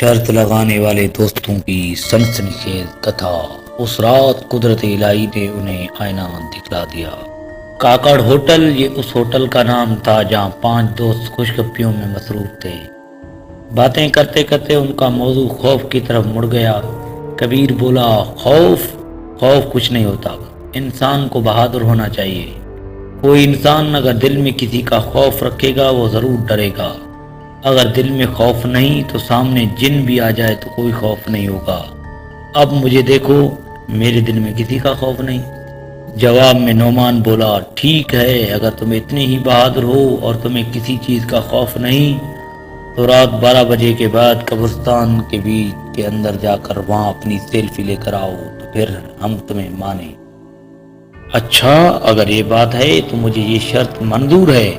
شرط لگانے والے دوستوں کی سنسنیخیز کتھا۔ اس رات قدرت الہی نے انہیں آئینہ دکھلا دیا۔ کاکڑ ہوٹل، یہ اس ہوٹل کا نام تھا جہاں 5 دوست خوشگپیوں میں مصروف تھے۔ باتیں کرتے کرتے ان کا موضوع خوف کی طرف مڑ گیا۔ کبیر بولا، خوف کچھ نہیں ہوتا، انسان کو بہادر ہونا چاہیے۔ کوئی انسان اگر دل میں کسی کا خوف رکھے گا وہ ضرور ڈرے گا۔ اگر دل میں خوف نہیں تو سامنے جن بھی آ جائے تو کوئی خوف نہیں ہوگا۔ اب مجھے دیکھو، میرے دل میں کسی کا خوف نہیں۔ جواب میں نعمان بولا، ٹھیک ہے، اگر تم اتنے ہی بہادر ہو اور تمہیں کسی چیز کا خوف نہیں تو رات 12 بجے کے بعد قبرستان کے بیچ کے اندر جا کر وہاں اپنی سیلفی لے کر آؤ تو پھر ہم تمہیں مانیں۔ اچھا، اگر یہ بات ہے تو مجھے یہ شرط منظور ہے،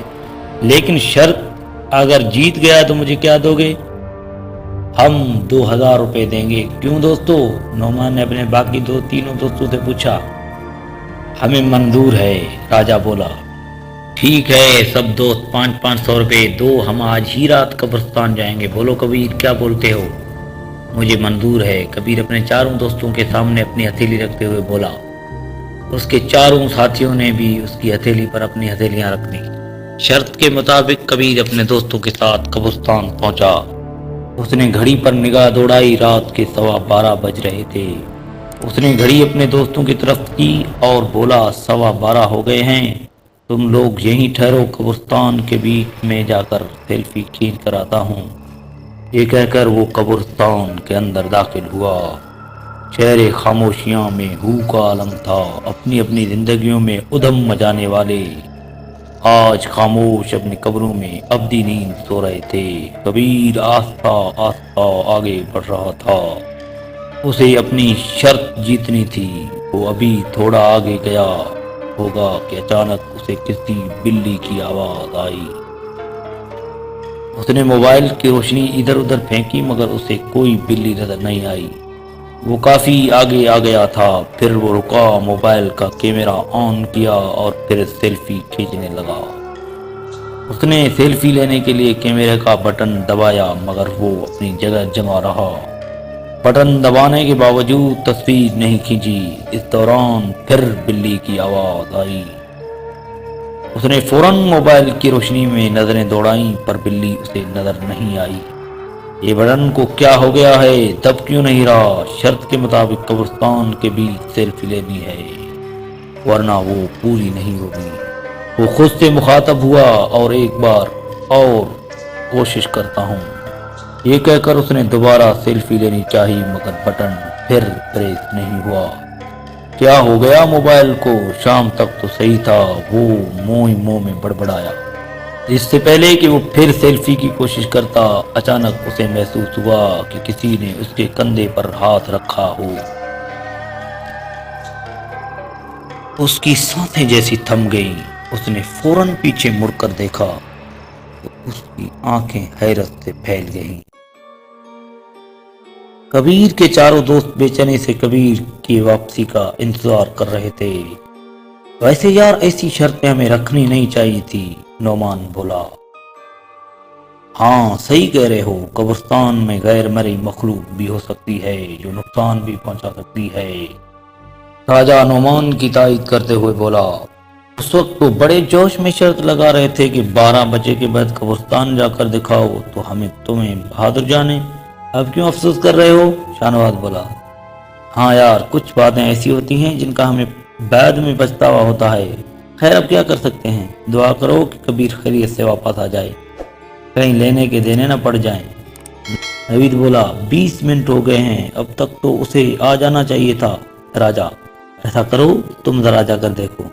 لیکن شرط اگر جیت گیا تو مجھے کیا دو گے؟ ہم 2000 روپے دیں گے۔ کیوں دوستو؟ نعمان نے اپنے باقی تینوں دوستوں سے پوچھا۔ ہمیں منظور ہے، راجہ بولا۔ ٹھیک ہے، سب دوست 500 روپے دو، ہم آج ہی رات قبرستان جائیں گے۔ بولو کبیر، کیا بولتے ہو؟ مجھے منظور ہے، کبیر اپنے چاروں دوستوں کے سامنے اپنی ہتھیلی رکھتے ہوئے بولا۔ اس کے چاروں ساتھیوں نے بھی اس کی ہتھیلی پر اپنی ہتھیلیاں رکھ دیں۔ شرط کے مطابق کبیر اپنے دوستوں کے ساتھ قبرستان پہنچا۔ اس نے گھڑی پر نگاہ دوڑائی، رات کے 12:15 بج رہے تھے۔ اس نے گھڑی اپنے دوستوں کی طرف کی اور بولا، 12:15 ہو گئے ہیں، تم لوگ یہیں ٹھہرو، قبرستان کے بیچ میں جا کر سیلفی کھینچ کر آتا ہوں۔ یہ کہہ کر وہ قبرستان کے اندر داخل ہوا۔ شہر خاموشیاں میں ہو کا عالم تھا، اپنی اپنی زندگیوں میں ادھم مچانے والے آج خاموش اپنی قبروں میں ابدی نیند سو رہے تھے۔ کبیر آہستہ آہستہ آگے بڑھ رہا تھا۔ اسے اپنی شرط جیتنی تھی۔ وہ ابھی تھوڑا آگے گیا ہوگا کہ اچانک اسے کسی بلی کی آواز آئی۔ اس نے موبائل کی روشنی ادھر ادھر پھینکی مگر اسے کوئی بلی نظر نہیں آئی۔ وہ کافی آگے آ گیا تھا، پھر وہ رکا، موبائل کا کیمرہ آن کیا اور پھر سیلفی کھینچنے لگا۔ اس نے سیلفی لینے کے لیے کیمرے کا بٹن دبایا مگر وہ اپنی جگہ جمع رہا۔ بٹن دبانے کے باوجود تصویر نہیں کھینچی۔ اس دوران پھر بلی کی آواز آئی۔ اس نے فوراً موبائل کی روشنی میں نظریں دوڑائیں پر بلی اسے نظر نہیں آئی۔ یہ بٹن کو کیا ہو گیا ہے؟ دب کیوں نہیں رہا؟ شرط کے مطابق قبرستان کے بیچ سیلفی لینی ہے ورنہ وہ پوری نہیں ہوگی۔ وہ خود سے مخاطب ہوا، اور ایک بار اور کوشش کرتا ہوں۔ یہ کہہ کر اس نے دوبارہ سیلفی لینی چاہی مگر بٹن پھر پریس نہیں ہوا۔ کیا ہو گیا موبائل کو؟ شام تک تو صحیح تھا، وہ منہ میں بڑبڑایا۔ اس سے پہلے کہ وہ پھر سیلفی کی کوشش کرتا، اچانک اسے محسوس ہوا کہ کسی نے اس کے کندھے پر ہاتھ رکھا ہو۔ اس کی سانسیں جیسی تھم گئیں۔ اس نے فوراً پیچھے مڑ کر دیکھا تو اس کی آنکھیں حیرت سے پھیل گئیں۔ کبیر کے چاروں دوست بے چینی سے کبیر کی واپسی کا انتظار کر رہے تھے۔ ویسے یار، ایسی شرطیں ہمیں رکھنی نہیں چاہیے تھی، نعمان بولا۔ ہاں صحیح کہہ رہے ہو، قبرستان میں غیر مرئی مخلوق بھی ہو سکتی ہے جو نقصان بھی پہنچا سکتی ہے، راجہ نعمان کی تائید کرتے ہوئے بولا۔ اس وقت وہ بڑے جوش میں شرط لگا رہے تھے کہ 12 بجے کے بعد قبرستان جا کر دکھاؤ تو تمہیں بہادر جانے۔ اب کیوں افسوس کر رہے ہو؟ شاہنواز بولا۔ ہاں یار، کچھ باتیں ایسی ہوتی ہیں جن کا ہمیں بعد میں پچھتاوا ہوتا ہے۔ خیر اب کیا کر سکتے ہیں، دعا کرو کہ کبیر خیریت سے واپس آ جائے، کہیں لینے کے دینے نہ پڑ جائیں۔ نوید بولا، 20 منٹ ہو گئے ہیں، اب تک تو اسے آ جانا چاہیے تھا۔ راجہ، ایسا کرو تم ذرا جا کر دیکھو۔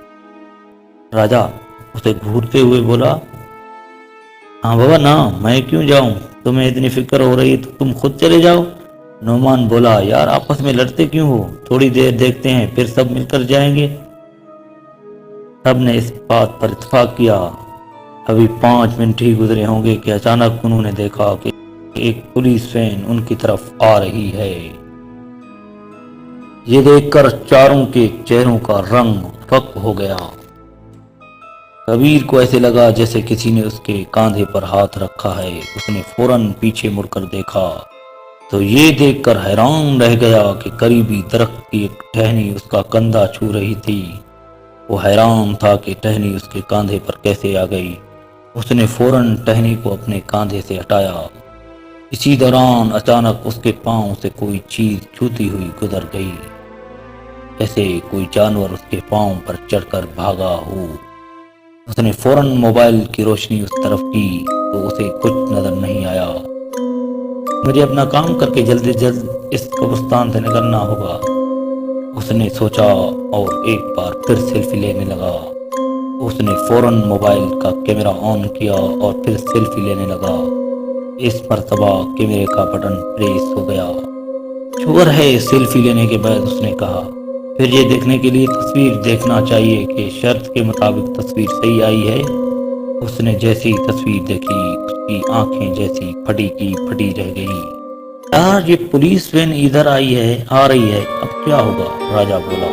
راجہ اسے گھورتے ہوئے بولا، ہاں بابا نا، میں کیوں جاؤں، تمہیں اتنی فکر ہو رہی تو تم خود چلے جاؤ۔ نعمان بولا، یار آپس میں لڑتے کیوں ہو، تھوڑی دیر دیکھتے ہیں پھر سب مل کر جائیں گے۔ سب نے اس بات پر اتفاق کیا۔ ابھی 5 منٹ ہی گزرے ہوں گے کہ اچانک انہوں نے دیکھا کہ ایک پولیس وین ان کی طرف آ رہی ہے۔ یہ دیکھ کر چاروں کے چہروں کا رنگ فک ہو گیا۔ کبیر کو ایسے لگا جیسے کسی نے اس کے کاندھے پر ہاتھ رکھا ہے۔ اس نے فوراً پیچھے مڑ کر دیکھا تو یہ دیکھ کر حیران رہ گیا کہ قریبی درخت کی ایک ٹہنی اس کا کندھا چھو رہی تھی۔ وہ حیران تھا کہ ٹہنی اس کے کاندھے پر کیسے آ گئی۔ اس نے فوراً ٹہنی کو اپنے کاندھے سے ہٹایا۔ اسی دوران اچانک اس کے پاؤں سے کوئی چیز چھوتی ہوئی گزر گئی، جیسے کوئی جانور اس کے پاؤں پر چڑھ کر بھاگا ہو۔ اس نے فوراً موبائل کی روشنی اس طرف کی تو اسے کچھ نظر نہیں آیا۔ مجھے اپنا کام کر کے جلد از جلد اس قبرستان سے نکلنا ہوگا، اس نے سوچا اور ایک بار پھر سیلفی لینے لگا۔ اس نے فوراً موبائل کا کیمرہ آن کیا اور پھر سیلفی لینے لگا۔ اس مرتبہ کیمرے کا بٹن پریس ہو گیا۔ شکر ہے، سیلفی لینے کے بعد اس نے کہا، پھر یہ دیکھنے کے لیے تصویر دیکھنا چاہیے کہ شرط کے مطابق تصویر صحیح آئی ہے۔ اس نے جیسی تصویر دیکھی اس کی آنکھیں جیسی پھٹی کی پھٹی رہ گئی۔ یار یہ پولیس وین ادھر آ رہی ہے، اب کیا ہوگا؟ راجا بولا،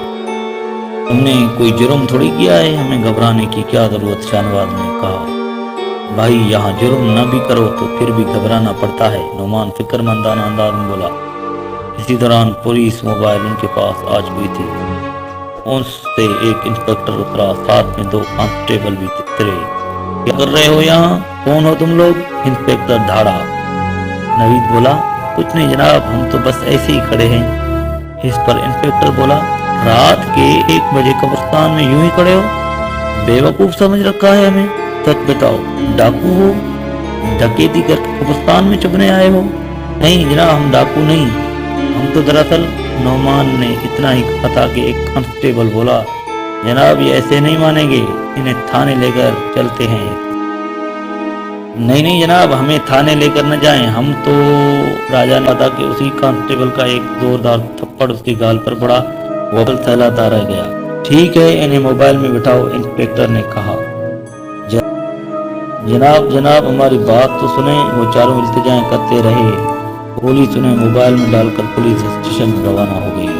تم نے کوئی جرم تھوڑی کیا ہے، ہمیں گھبرانے کی کیا ضرورت؟ شاہنواز نے کہا، بھائی یہاں جرم نہ بھی کرو تو پھر بھی گھبرانا پڑتا ہے، نعمان فکر مندانہ انداز میں بولا۔ اسی دوران پولیس موبائل ان کے پاس آ چکی تھی۔ ان سے ایک انسپکٹر اترا، ساتھ میں 2 کانسٹیبل بھی اترے۔ کیا کر رہے ہو یہاں؟ کون ہو تم لوگ؟ انسپکٹر دھاڑا۔ نوید بولا، کچھ نہیں جناب، ہم تو بس ایسے ہی کھڑے ہیں۔ اس پر انسپکٹر بولا، رات کے 1 بجے قبرستان میں یوں ہی کھڑے ہو؟ بے وقوف سمجھ رکھا ہے ہمیں؟ سچ بتاؤ، ڈاکو ہو؟ ڈکیتی کر کے قبرستان میں چھپنے آئے ہو؟ نہیں جناب، ہم ڈاکو نہیں، ہم تو دراصل… نعمان نے اتنا ہی کہا تھا کہ ایک کانسٹیبل بولا، جناب یہ ایسے نہیں مانیں گے، انہیں تھانے لے کر چلتے ہیں۔ نہیں جناب، ہمیں تھانے لے کر نہ جائیں، ہم تو… راجا نے پتا کہ اسی کانسٹیبل کا ایک زوردار تھپڑ اس کی گال پر پڑا، وہ بل تھیلاتا رہ گیا۔ ٹھیک ہے، انہیں موبائل میں بٹھاؤ، انسپکٹر نے کہا۔ جناب ہماری بات تو سنیں، وہ چاروں التجائیں کرتے رہے۔ پولیس انہیں موبائل میں ڈال کر پولیس اسٹیشن روانہ ہو گئی۔